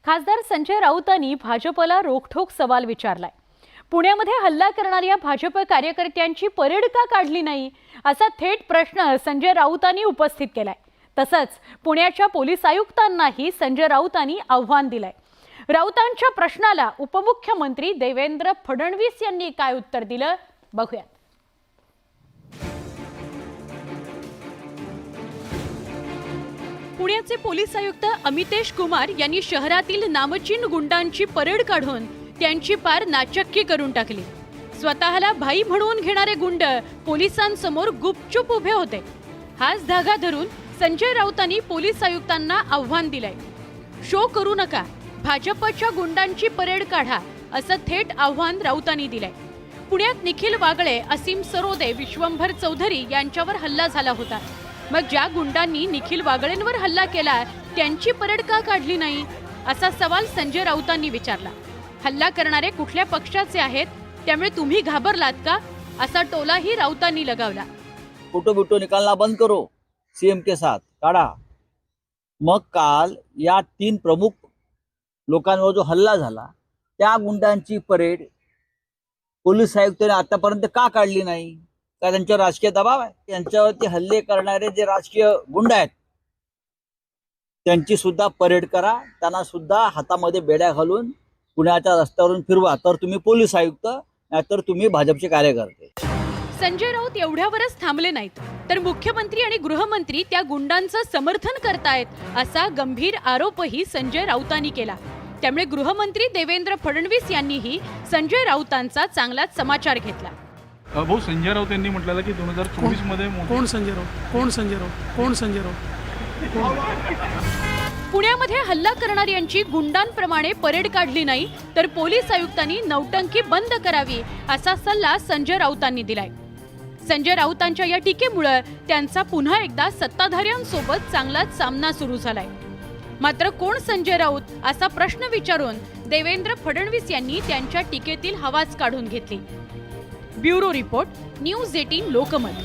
खासदार संजय राऊतांनी भाजपला रोखठोक सवाल विचारलाय। पुण्यामध्ये हल्ला करणाऱ्या भाजप कार्यकर्त्यांची परेड का काढली नाही असा थेट प्रश्न संजय राऊतांनी उपस्थित केलाय। तसंच पुण्याच्या पोलीस आयुक्तांनाही संजय राऊतांनी आव्हान दिलंय। राऊतांच्या प्रश्नाला उपमुख्यमंत्री देवेंद्र फडणवीस यांनी काय उत्तर दिलं बघूया। पुण्याचे पोलीस आयुक्त अमितेश कुमार यांनी शहरातील नामचीन गुंडांची परेड काढून त्यांची पार नाचक्की करून टाकली। स्वतःला भाई म्हणून घेणारे गुंड पोलिसांसमोर गुपचूप उभे होते। हाच धागा धरून संजय राऊतांनी पोलीस आयुक्तांना आव्हान दिलंय। शो करू नका, भाजपच्या गुंडांची परेड काढा असं थेट आव्हान राऊतांनी दिलंय। पुण्यात निखिल वागळे, असीम सरोदे, विश्वंभर चौधरी यांच्यावर हल्ला झाला होता। मग ज्या गुंडांनी निखिल वागळेंवर हल्ला केला त्यांची परेड का काढली नाही असा सवाल संजय राऊतांनी विचारला। हल्ला करणारे कुठल्या पक्षाचे आहेत, त्यामुळे तुम्ही घाबरलात का असा टोलाही राऊतांनी लगावला। फोटो बिटो निकालना बंद करो, सीएम के साथ काढा। मग काल या 3 प्रमुख लोकांवर जो हल्ला झाला त्या गुंडांची परेड पोलीस आयुक्तांनी आतापर्यंत का काढली नाही? का त्यांच्यावर राजकीय दबाव आहे? त्यांच्यावरती हल्ले करणारे जे राजकीय गुंड आहेत त्यांची सुद्धा परेड करा, त्यांना सुद्धा हातामध्ये बेड्या घालून पुण्याच्या रस्त्यावरून फिरवा, तर तुम्ही पोलीस आयुक्त नाहीतर तुम्ही भाजपचे कार्यकर्ते। संजय राऊत एवढ्यावरच थांबले नाहीत, तर मुख्यमंत्री आणि गृहमंत्री त्या गुंडांचं समर्थन करतायत असा गंभीर आरोपही संजय राऊतांनी केला। त्यामुळे गृहमंत्री देवेंद्र फडणवीस यांनीही संजय राऊतांचा चांगलाच समाचार घेतला। भाऊ, संजय राऊत यांनी म्हटलेलं की 2024 मध्ये कोण संजय राऊत? पुण्यामध्ये हल्ला करणाऱ्यांची गुंडांप्रमाणे परेड काढली नाही तर पोलीस आयुक्तांनी नौटंकी बंद करावी असा सल्ला संजय राऊतांनी दिलाय। संजय राऊतांच्या या टीकेमुळे त्यांचा पुन्हा एकदा सत्ताधाऱ्यांसोबत चांगलाच सामना सुरू झालाय। मात्र कोण संजय राऊत असा प्रश्न विचारून देवेंद्र फडणवीस यांनी त्यांच्या टीकेतील हवाच काढून घेतली। Bureau report, news 18 Lokmat.